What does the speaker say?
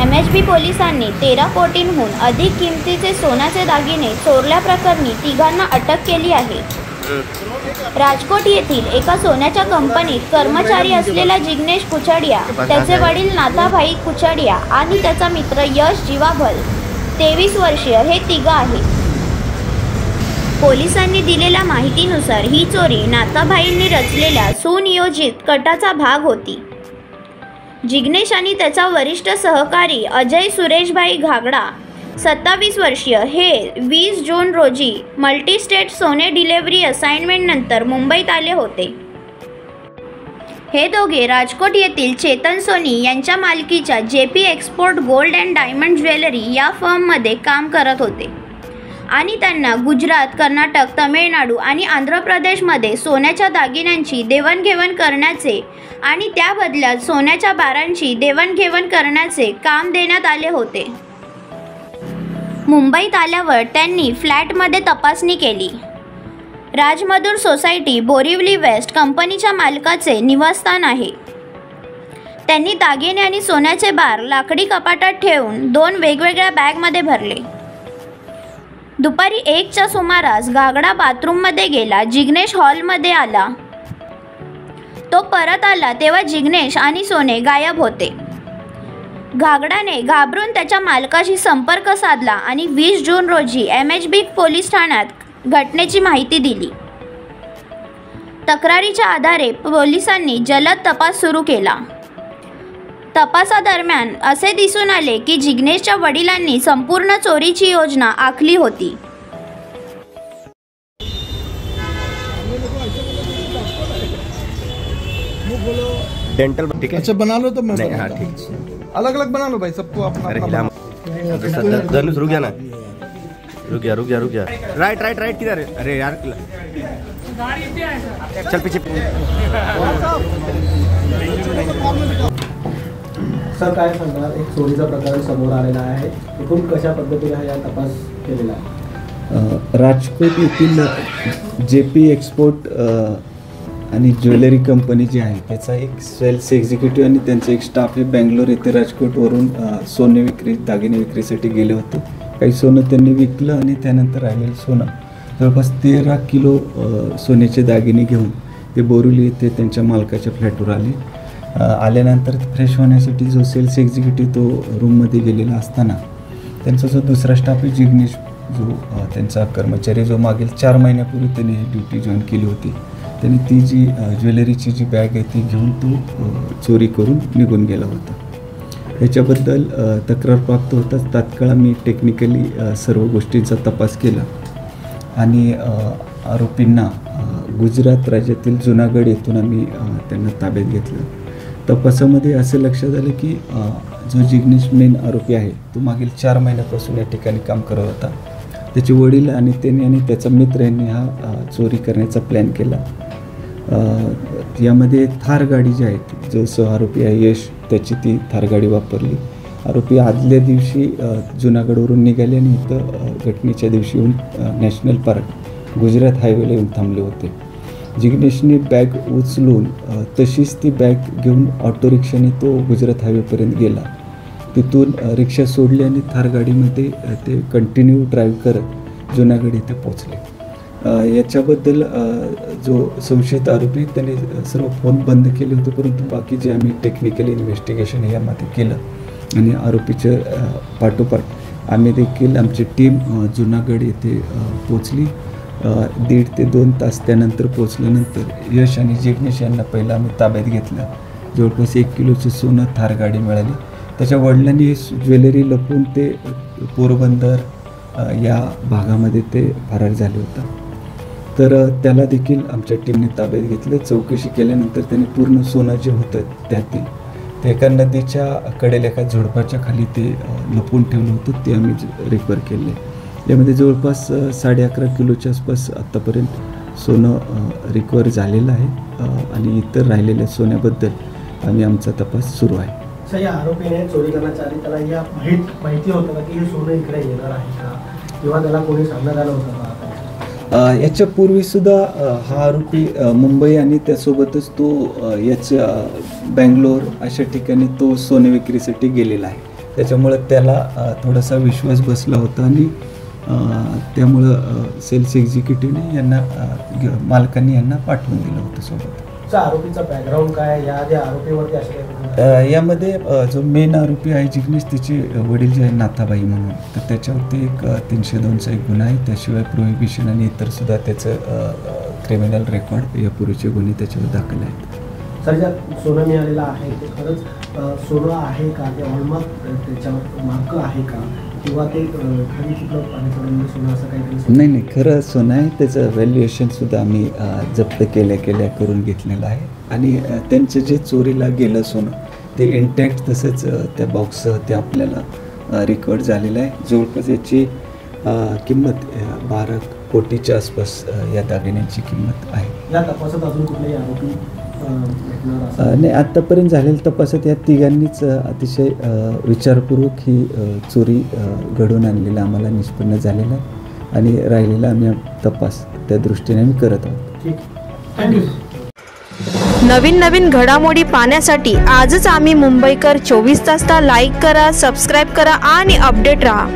MHB पोलिसांनी 13 कोटींहून अधिक किमतीचे सोन्याचे दागिने चोरल्याप्रकरणी तिघांना अटक केली आहे। राजकोट येथील एका सोन्याच्या कंपनीत कर्मचारी असलेला जिग्नेश कुचडिया, त्याचे वडील नाथाभाई कुचडिया आणि त्याचा मित्र यश जीवाभल 23 वर्षीय हे तिघ आहेत। पोलिसांनी दिलेल्या माहितीनुसार ही चोरी नाथाभाईंनी रचलेल्या सुनियोजित कटाचा भाग होती। जिग्नेश आणि त्याचा वरिष्ठ सहकारी अजय सुरेशभाई घागडा 27 वर्षीय हे 20 जून रोजी मल्टीस्टेट सोने डिलिव्हरी असाइनमेंट नंतर मुंबईत आले होते। हे दोघे राजकोट येथील चेतन सोनी यांच्या मालकीच्या JP export gold and diamond jewellery या फर्ममध्ये काम करत होते आणि त्यांना गुजरात, कर्नाटक, तामिळनाडू आणि आंध्र प्रदेशमध्ये सोन्याच्या दागिन्यांची देवाणघेवाण करण्याचे आणि त्या बदल्यात सोन्याच्या बारांची देवाणघेवाण करण्याचे काम देण्यात आले होते। मुंबईत आल्यावर त्यांनी फ्लॅटमध्ये तपासणी केली। राजमधुर सोसायटी, बोरिवली वेस्ट कंपनीच्या मालकाचे निवासस्थान आहे। त्यांनी दागिने आणि सोन्याचे बार लाकडी कपाटात ठेवून 2 वेगवेगळ्या बॅगमध्ये भरले। दुपारी 1च्या सुमारास घागडा बाथरूममध्ये गेला। जिग्नेश हॉलमध्ये आला। तो परत आला तेव्हा जिग्नेश आणि सोने गायब होते। घागडाने घाबरून त्याच्या मालकाशी संपर्क साधला आणि 20 जून रोजी MHB पोलीस ठाण्यात घटनेची माहिती दिली। तक्रारीच्या आधारे पोलिसांनी जलद तपास सुरू केला। तपासादरम्यान असे दिसून आले की जिग्नेशच्या वडिलांनी संपूर्ण चोरीची योजना आखली होती। डेंटल ठीक है, अच्छा बना लो तो मैं नहीं, हाँ ठीक, अलग अलग बना लो भाई, सबको अपना अपना। धनुष रुक गया ना, रुक गया। राइट किधर है? अरे यार चल पीछे। सर काय सांगणार, एक चोरीचा प्रकार समोर आलेला आहे, एकूण कशा पद्धतीने हा तपास केलेला आहे? राजकोट येथील JP एक्सपोर्ट आणि ज्वेलरी कंपनी जी आहे त्याचा एक सेल्स एक्झिक्युटिव्ह आणि त्यांचा एक स्टाफ हे बेंगलोर येथे राजकोटवरून सोने विक्री, दागिने विक्रीसाठी गेले होते। काही सोनं त्यांनी विकलं आणि त्यानंतर राहिलेलं सोनं जवळपास 13 किलो सोन्याचे दागिने घेऊन ते बोरिवली येथे त्यांच्या मालकाच्या फ्लॅटवर आल्यानंतर फ्रेश होण्यासाठी जो सेल्स एक्झिक्युटिव्ह तो रूममध्ये गेलेला असताना त्यांचा जो दुसरा स्टाफ आहे जिग्नेश, जो त्यांचा कर्मचारी, जो मागील 4 महिन्यापूर्वी त्यांनी ही ड्युटी जॉईन केली होती, त्यांनी ती जी ज्वेलरीची जी बॅग आहे ती घेऊन तो चोरी करून निघून गेला होता। याच्याबद्दल तक्रार प्राप्त होताच तात्काळ आम्ही टेक्निकली सर्व गोष्टींचा तपास केला आणि आरोपींना गुजरात राज्यातील जुनागड येथून आम्ही त्यांना ताब्यात घेतलं। तपासामध्ये असं लक्षात आलं की जो जिग्नेश मेन आरोपी आहे तो मागील 4 महिन्यापासून या ठिकाणी काम करत होता। त्याचे वडील आणि त्यांनी आणि त्याचा मित्र यांनी हा चोरी करण्याचा प्लॅन केला। यामध्ये थार गाडी जी आहे, जो सह आरोपी आहे यश, त्याची ती थार गाडी वापरली। आरोपी आदल्या दिवशी जुनागडवरून निघाले आणि इथं घटनेच्या दिवशी येऊन नॅशनल पार्क गुजरात हायवेला येऊन थांबले होते। जिग्नेशने बॅग उचलून तशीच ती बॅग घेऊन ऑटो रिक्षाने तो गुजरात हायवेपर्यंत गेला। तिथून रिक्षा सोडली आणि थार गाडीमध्ये ते कंटिन्यू ड्राईव्ह करत जुनागड येथे पोहोचले। याच्याबद्दल जो संशयित आरोपी त्याने सर्व फोन बंद केले होते, परंतु बाकी जे आम्ही टेक्निकल इन्व्हेस्टिगेशन यामध्ये केलं आणि आरोपीच्या पाठोपाठ आम्ही देखील आमची टीम जुनागड येथे पोचली। 1.5 ते 2 तास त्यानंतर पोचल्यानंतर यश आणि जिग्नेश यांना पहिला आम्ही ताब्यात घेतलं। जवळपास 1 किलोचे सोनं थार गाडी मिळाली। त्याच्या वडिलांनी ही ज्वेलरी लपवून ते पोरबंदर या भागामध्ये ते फरार झाले होता, तर त्याला देखील आमच्या टीमने ताब्यात घेतलं। चौकशी केल्यानंतर त्यांनी पूर्ण सोनं जे होतं त्यातील ते एका नदीच्या कडेला एका झुडपाच्या खाली ते लपवून ठेवलं होतं, ते आम्ही रिकवर केले। यामध्ये जवळपास 11.5 किलोच्या आसपास आत्तापर्यंत सोनं रिकवर झालेलं आहे आणि इतर राहिलेल्या सोन्याबद्दल आमचा तपास सुरू आहे। सर, या आरोपीने चोरी करण्याच्या आधी त्याला या माहिती होतं का की हे सोनं इकडे येणार आहे का, किंवा त्याला कोणी सांगण्यात आलं होतं का? याच्या पूर्वीसुद्धा हा आरोपी मुंबई आणि त्यासोबतच तो याच्या बेंगलोर अशा ठिकाणी तो सोने विक्रीसाठी गेलेला आहे। त्याच्यामुळं त्याला थोडासा विश्वास बसला होता आणि त्यामुळं सेल्स एक्झिक्युटिव्हने यांना मालकांनी यांना पाठवून दिलं होतं सोबत. आरोपीचा बॅकग्राऊंड काय, या आधी आरोपीवरती असे यामध्ये जो मेन आरोपी आहे जिग्नेश, त्याचे वडील जे आहे नाथाबाई म्हणून, तर त्याच्यावरती एक 302चा एक गुन्हा आहे. त्याशिवाय प्रोहिबिशन आणि इतरसुद्धा त्याचं क्रिमिनल रेकॉर्ड यापूर्वीचे गुन्हे त्याच्यावर दाखल आहेत. सर, ज्या सोनं मिळालेलं आहे ते खरंच सोनं आहे का, ते हॉलमार्क त्याच्यावर मार्क आहे का, किंवा ते घरी कुठलं पाणी सोनं असं काहीतरी? नाही, खरं सोनं आहे. त्याचं व्हॅल्युएशनसुद्धा आम्ही जप्त केल्या करून घेतलेलं आहे. आणि त्यांचं जे चोरीला गेलं सोनं ते इंटॅक्ट तसंच त्या बॉक्ससह ते आपल्याला रिकवर झालेलं आहे. जवळपास याची किंमत 12 कोटीच्या आसपास या दागिन्यांची किंमत आहे. या तपासात अजून कुठलेही आरोपी नाही, आत्तापर्यंत झालेल्या तपासात या तिघांनीच अतिशय विचारपूर्वक ही चोरी घडवून आणलेला आम्हाला निष्पन्न झालेला आहे आणि राहिलेला आम्ही तपास त्या दृष्टीने आम्ही करत आहोत. ठीक, थँक्यू. नवीन घडामोडी पाहण्यासाठी आजच आम्ही मुंबईकर 24 तासला लाईक करा, सबस्क्राईब करा आणि अपडेट रहा.